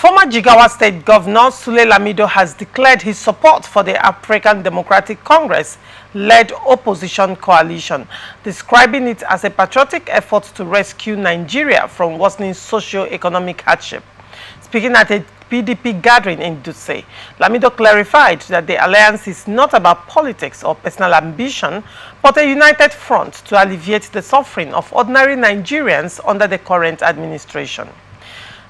Former Jigawa State Governor Sule Lamido has declared his support for the African Democratic Congress-led opposition coalition, describing it as a patriotic effort to rescue Nigeria from worsening socio-economic hardship. Speaking at a PDP gathering in Dutse, Lamido clarified that the alliance is not about politics or personal ambition, but a united front to alleviate the suffering of ordinary Nigerians under the current administration.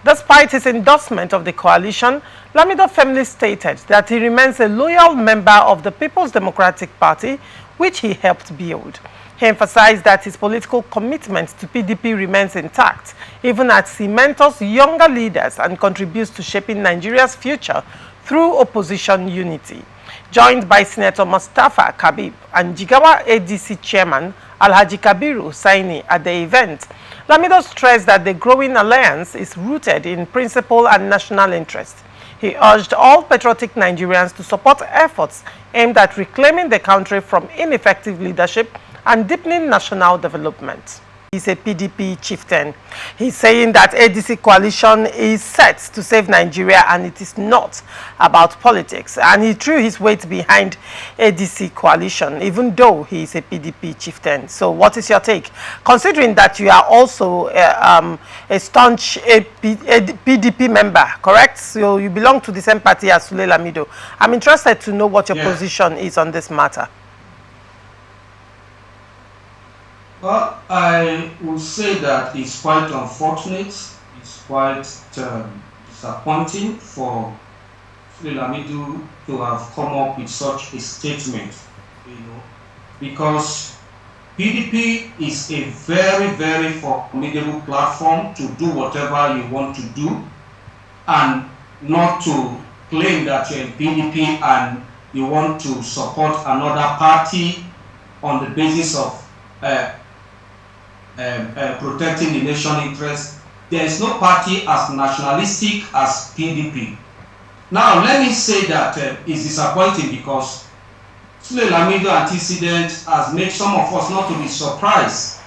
Despite his endorsement of the coalition, Lamido firmly stated that he remains a loyal member of the People's Democratic Party, which he helped build. He emphasized that his political commitment to PDP remains intact, even as he mentors younger leaders and contributes to shaping Nigeria's future through opposition unity. Joined by Senator Mustafa Kabib and Jigawa ADC Chairman Alhaji Kabiru Saini at the event, Lamido stressed that the growing alliance is rooted in principle and national interest. He urged all patriotic Nigerians to support efforts aimed at reclaiming the country from ineffective leadership and deepening national development. He's a PDP chieftain. He's saying that ADC Coalition is set to save Nigeria and it is not about politics. And he threw his weight behind ADC Coalition, even though he is a PDP chieftain. So what is your take? Considering that you are also a staunch PDP member, correct? So you belong to the same party as Sule Lamido. I'm interested to know what your position is on this matter. Well, I would say that it's quite unfortunate, it's quite disappointing for Sule Lamido to have come up with such a statement, because PDP is a very, very formidable platform to do whatever you want to do, and not to claim that you're in PDP and you want to support another party on the basis of protecting the national interest. There is no party as nationalistic as PDP. Now, let me say that it's disappointing because Sule Lamido antecedent has made some of us not to be surprised.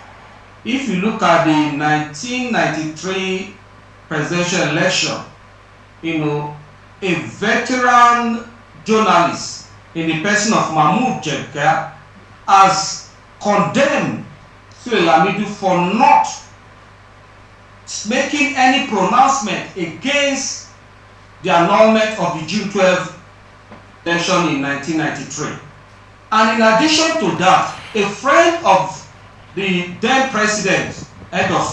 If you look at the 1993 presidential election, a veteran journalist in the person of Mahmoud Jigawa has condemned Sule Lamido for not making any pronouncement against the annulment of the June 12 election in 1993. And in addition to that, a friend of the then president, head of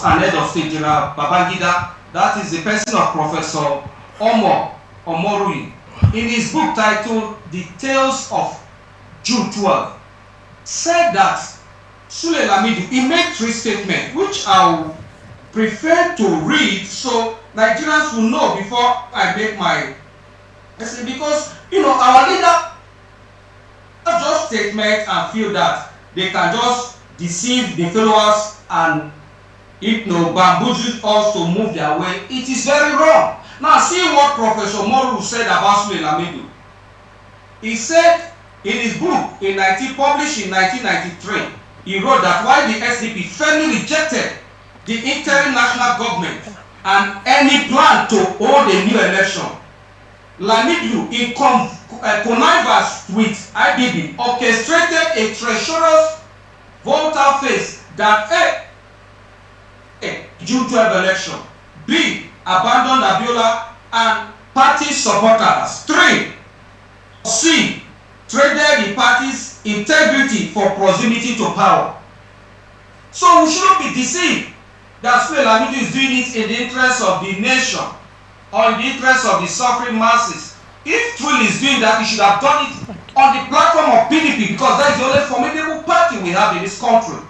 state, General Babangida, that is the person of Professor Omorui, in his book titled The Tales of June 12, said that Sule Lamido, he made three statements, which I will prefer to read so Nigerians will know before I make my essay. Because, our leader just statement and feel that they can just deceive the followers and bamboozle us to move their way. It is very wrong. Now, see what Professor Moru said about Sule Lamido. He said in his book, published in 1993, he wrote that while the SDP firmly rejected the interim national government and any plan to hold a new election, Lamido, in connivance with IBB, orchestrated a treacherous volte-face that A. June 12 election, B. Abandoned Abiola and party supporters, 3. C. Traded the party's integrity for proximity to power. So we shouldn't be deceived that Sule Lamido is doing it in the interest of the nation or in the interest of the suffering masses. If truly is doing that, he should have done it on the platform of PDP, because that is the only formidable party we have in this country.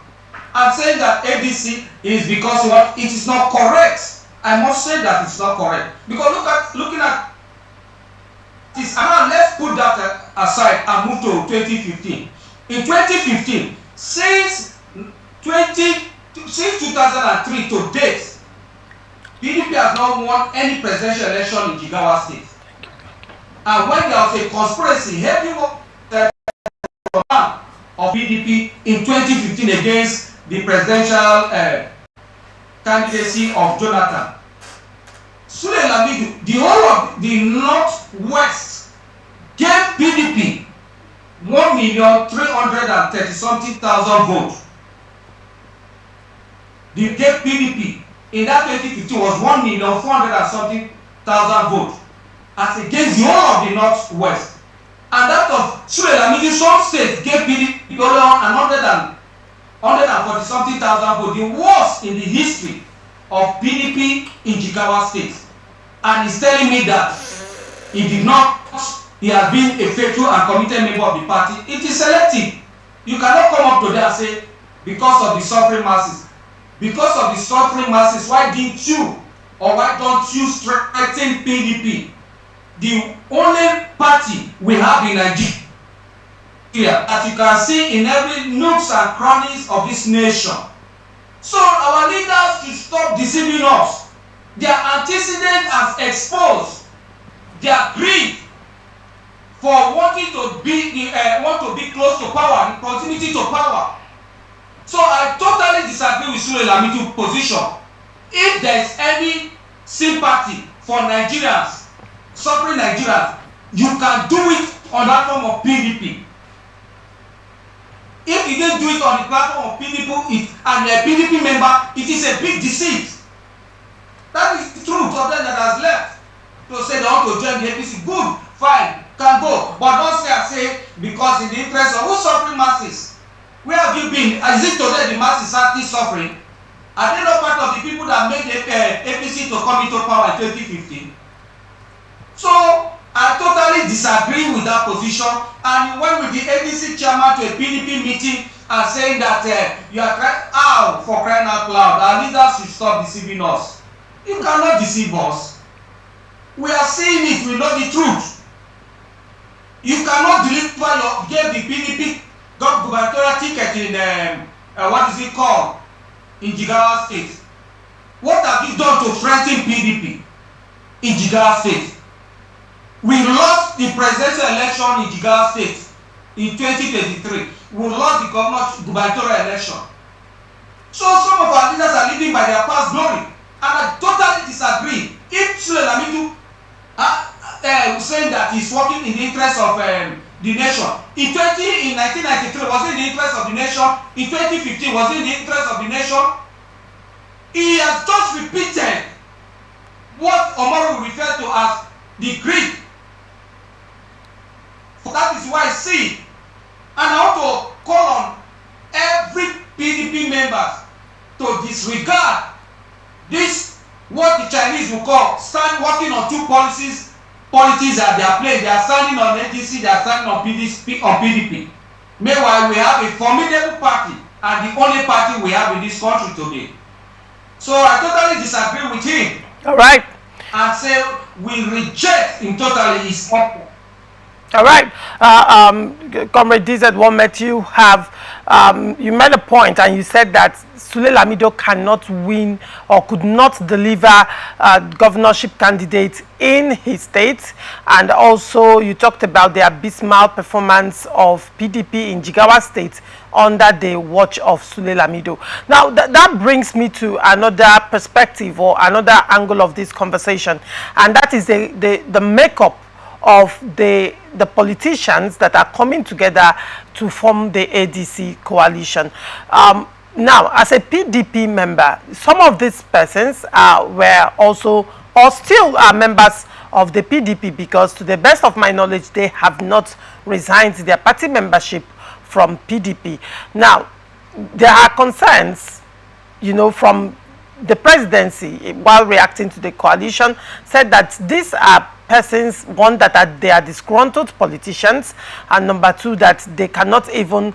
I'm saying that ADC is because it is not correct. I must say that it's not correct. Because looking at this, and now let's put that aside and move to 2015. In 2015, since 2003 to date, PDP has not won any presidential election in Jigawa State. And when there was a conspiracy, heavy of PDP in 2015 against the presidential candidacy of Jonathan, Sule Lamido, the whole the Northwest gave PDP 1,330,000 votes. They gave PDP in that 2015 was 1,400,000 votes as against the whole of the Northwest. And that of Sule Lamido, some states gave PDP only 140,000 votes, the worst in the history of PDP in Jigawa state. And he's telling me that he has been a faithful and committed member of the party. It is selective. You cannot come up to there and say, because of the suffering masses. Because of the suffering masses, why didn't you or why don't you strengthen PDP? The only party we have in Nigeria, as you can see in every nooks and crannies of this nation. So our leaders should stop deceiving us. Their antecedents has exposed their greed for wanting to be close to power and proximity to power. So I totally disagree with Sule Lamido's position. If there is any sympathy for Nigerians, suffering Nigerians, you can do it on that form of PDP. If you didn't do it on the platform of PDP and a PDP member, it is a big deceit. That is the truth of them that has left. To say they want to join the APC, good, fine, can go. But don't say because in the interest of who's suffering masses. Where have you been? Is it today the masses are still suffering? Are they not part of the people that made the APC to come into power in 2015? So I totally disagree with that position. And when with the ADC chairman to a PDP meeting and saying that you are crying out for crying out loud, our leaders should stop deceiving us. You cannot deceive us. We are seeing it, we know the truth. You cannot give the PDP gubernatorial ticket in what is it called? In Jigawa state. What have you done to strengthen PDP in Jigawa state? We lost the presidential election in Jigawa state in 2023. We lost the gubernatorial election. So some of our leaders are living by their past glory. And I totally disagree. If Sule Lamido saying that he's working in the interest of the nation, in 1993 was it in the interest of the nation? In 2015 was it in the interest of the nation? He has just repeated what Omaro will refer to as the greed. That is why I see, and I want to call on every PDP member to disregard this, what the Chinese will call working on two politics that they are playing. They are standing on ADC, they are standing on PDP. Meanwhile, we have a formidable party and the only party we have in this country today. So I totally disagree with him. All right. And say we reject him totally his offer. All right, Comrade DZ1 Matthew, you made a point and you said that Sule Lamido cannot win or could not deliver governorship candidate in his state, and also you talked about the abysmal performance of PDP in Jigawa state under the watch of Sule Lamido. Now that brings me to another perspective or another angle of this conversation, and that is the makeup of the politicians that are coming together to form the ADC coalition. Now, as a PDP member, some of these persons were also or still are members of the PDP, because to the best of my knowledge, they have not resigned their party membership from PDP. Now, there are concerns, from the presidency, while reacting to the coalition, said that these are persons, one, that they are disgruntled politicians, and number two, that they cannot even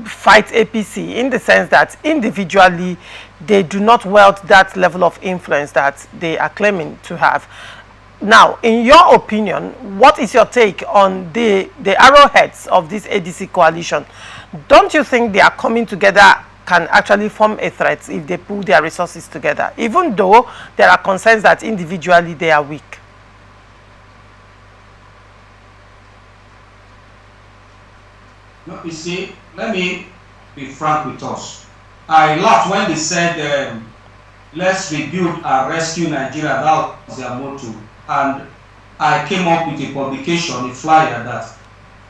fight APC, in the sense that individually they do not wield that level of influence that they are claiming to have. Now, in your opinion, what is your take on the arrowheads of this ADC coalition? Don't you think they are coming together can actually form a threat if they pull their resources together, even though there are concerns that individually they are weak? No, you see, let me be frank with us. I laughed when they said, let's rebuild and rescue Nigeria. That was their motto. And I came up with a publication, a flyer, that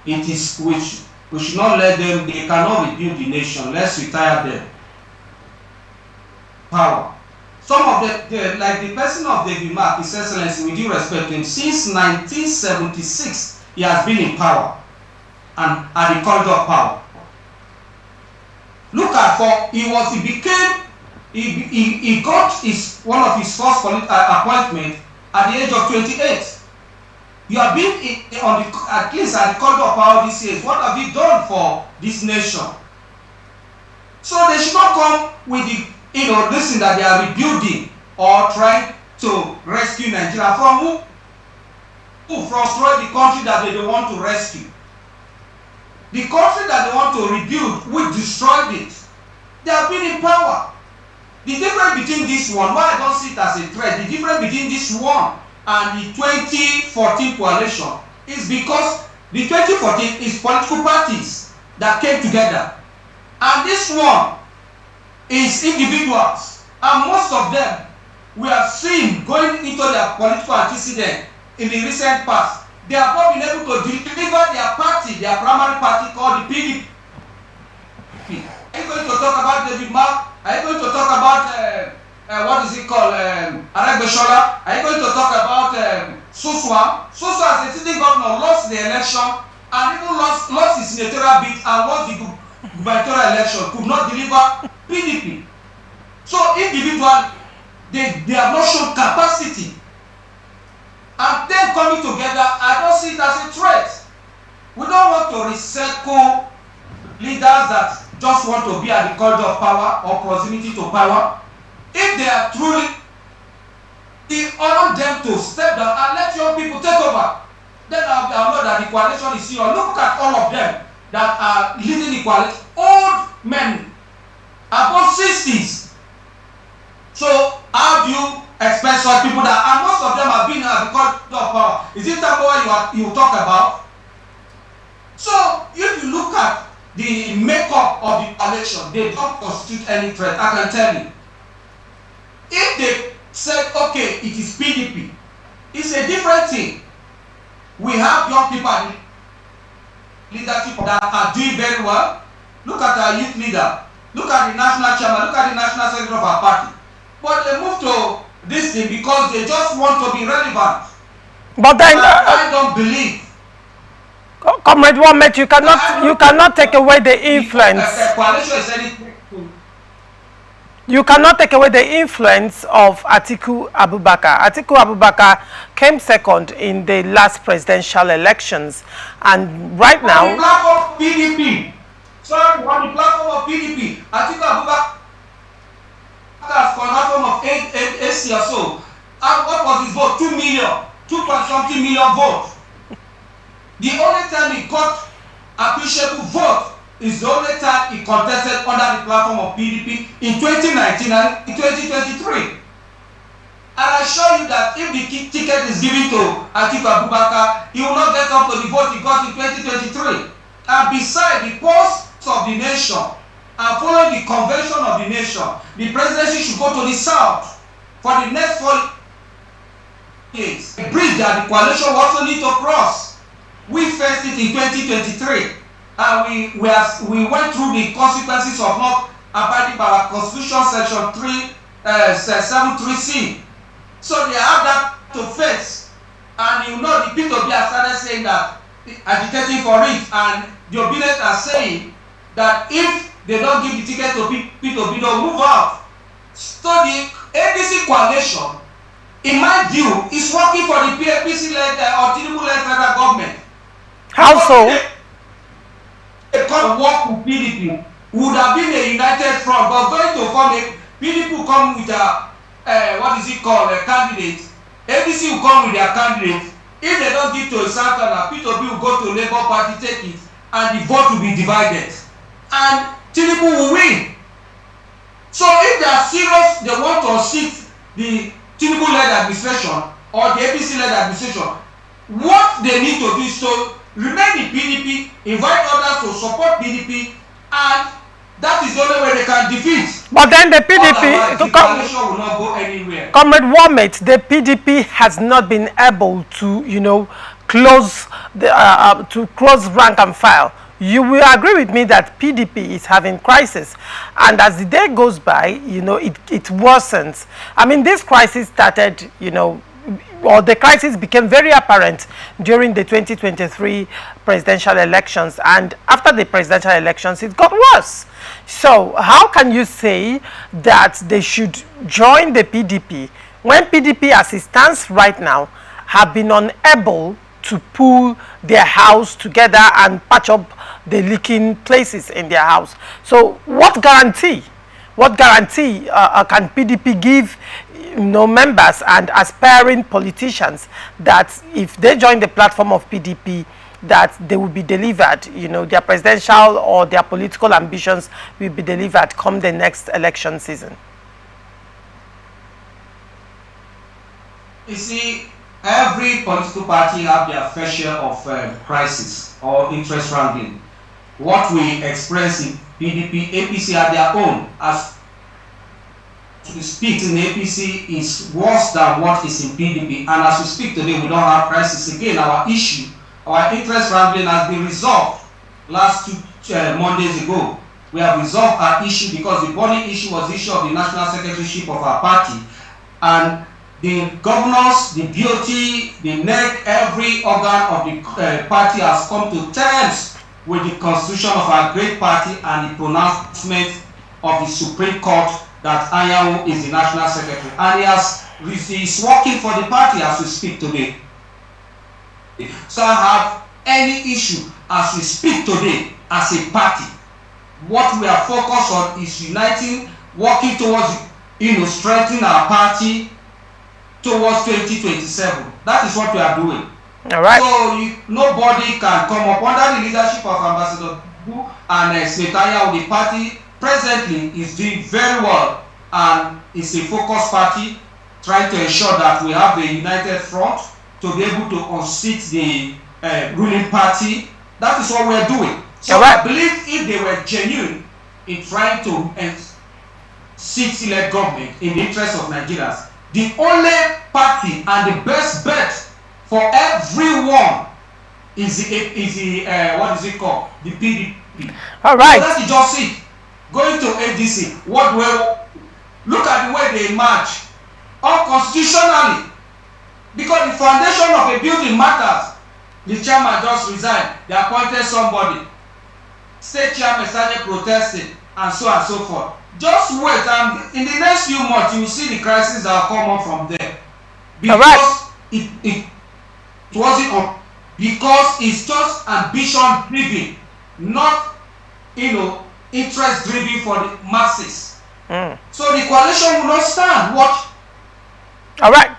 it is which we should not let them, they cannot rebuild the nation, let's retire them power. Some of the like the person of David Mark, His Excellency, with due respect to him, since 1976 he has been in power and at the corridor of power. Look at he got one of his first appointment at the age of 28. You have been at least at the corridor of power these years. What have you done for this nation? So they should not come with the this thing that they are rebuilding or trying to rescue Nigeria from who? From the country that they don't want to rescue. The country that they want to rebuild, we destroyed it. They have been in power. The difference between this one, why I don't see it as a threat, the difference between this one and the 2014 coalition is because the 2014 is political parties that came together. And this one is individuals. And most of them we have seen going into their political antecedent in the recent past. They have not been able to deliver their party, their primary party called the PDP. Are you going to talk about David Mark? Are you going to talk about what is it called? Aregbesola? Are you going to talk about Sule? Sule as a sitting governor lost the election and even lost his senatorial bid and lost the gubernatorial election, could not deliver PDP. So individually, they have not shown capacity. And then coming together, I don't see it as a threat. We don't want to recycle leaders that just want to be at the corridor of power or proximity to power. If they are truly, we want them to step down and let young people take over. Then I know that the coalition is here. Look at all of them that are leading the coalition. Old men, above 60s. So how do you expect such people that, and most of them have been at the corridor of power? Is it that what you talk about? So if you look at the makeup of the coalition, they don't constitute any threat, I can tell you. If they said, okay, it is PDP, it's a different thing. We have young people in leadership that are doing very well. Look at our youth leader. Look at the national chairman. Look at the national secretary of our party. But they move to this thing because they just want to be relevant. But then I don't believe. Comrade Mohammed, you cannot take away the influence. You cannot take away the influence of Atiku Abubakar. Atiku Abubakar came second in the last presidential elections, and right now. On the platform of PDP. Sorry, on the platform of PDP, Atiku Abubakar has on the platform of 8 or so. And what was his vote? 2 million, 2.something million votes. The only time he got appreciable vote is the only time he contested under the platform of PDP in 2019 and in 2023. And I assure you that if the ticket is given to Atiku Abubakar, he will not get up to the vote he got in 2023. And besides the pulse of the nation and following the convention of the nation, the presidency should go to the south for the next 4 years. A bridge that the coalition also need to cross. We faced it in 2023, and we went through the consequences of not abiding by our Constitution Section 73C. So they have that to face, and you know the P2B have started saying that, agitating for it, and the obedient are saying that if they don't give the ticket to P2B, they'll move out. So the ADC Coalition, in my view, is working for the PAPC-led or Tinubu-led federal government. How so? A could work with PDP would have been a united front, but going to form a PDP will come with a a candidate. ADC will come with their candidate. If they don't give to a Southern, P2B will go to Labour Party, take it, and the vote will be divided. And Tinubu will win. So if they are serious, they want to seat the Tinubu-led administration or the APC-led administration, what they need to do is to remain in PDP, invite others to support PDP, and That is the only way they can defeat. But then the PDP, otherwise, the coalition will not go anywhere. Comrade Warmate, the PDP has not been able to, you know, close rank and file. You will agree with me that PDP is having crisis, and as the day goes by, you know, it worsens. I mean, this crisis started, you know, or the crisis became very apparent during the 2023 presidential elections, and after the presidential elections it got worse. So how can you say that they should join the PDP when PDP, as it stands right now, have been unable to pull their house together and patch up the leaking places in their house? So what guarantee can PDP give, you know, members and aspiring politicians that if they join the platform of PDP, that they will be delivered, you know, their presidential or their political ambitions will be delivered come the next election season? You see, every political party have their fair share of crisis or interest wrangling. What we express in PDP, APC are their own. As we speak in APC is worse than what is in PDP, and as we speak today, we don't have crisis again. Our issue, our interest wrangling has been resolved last two Mondays ago. We have resolved our issue because the burning issue was the issue of the national secretaryship of our party, and the governors, the BOT, the NEC, every organ of the party has come to terms with the constitution of our great party and the pronouncement of the Supreme Court that Anyanwu is the national secretary, and he is working for the party as we speak today. So I have any issue as we speak today as a party. What we are focused on is uniting, working towards, you know, strengthening our party towards 2027. That is what we are doing. All right. So nobody can come up under the leadership of Ambassador Bu and Senator. The party presently is doing very well, and it's a focused party trying to ensure that we have a united front to be able to unseat the ruling party. That is what we are doing. So right. I believe if they were genuine in trying to seat-elect government in the interest of Nigerians, the only party and the best bet for everyone is the what is it called? The PDP. All right. So that is just it. Going to ADC, what will look at the way they march unconstitutionally, because the foundation of a building matters. The chairman just resigned. They appointed somebody. State chairman started protesting, and so forth. Just wait, and in the next few months you will see the crisis that will come up from there. Because right. it wasn't on, because it's just ambition driven, not, you know, interest driven for the masses. So the coalition will not stand. Watch. All right.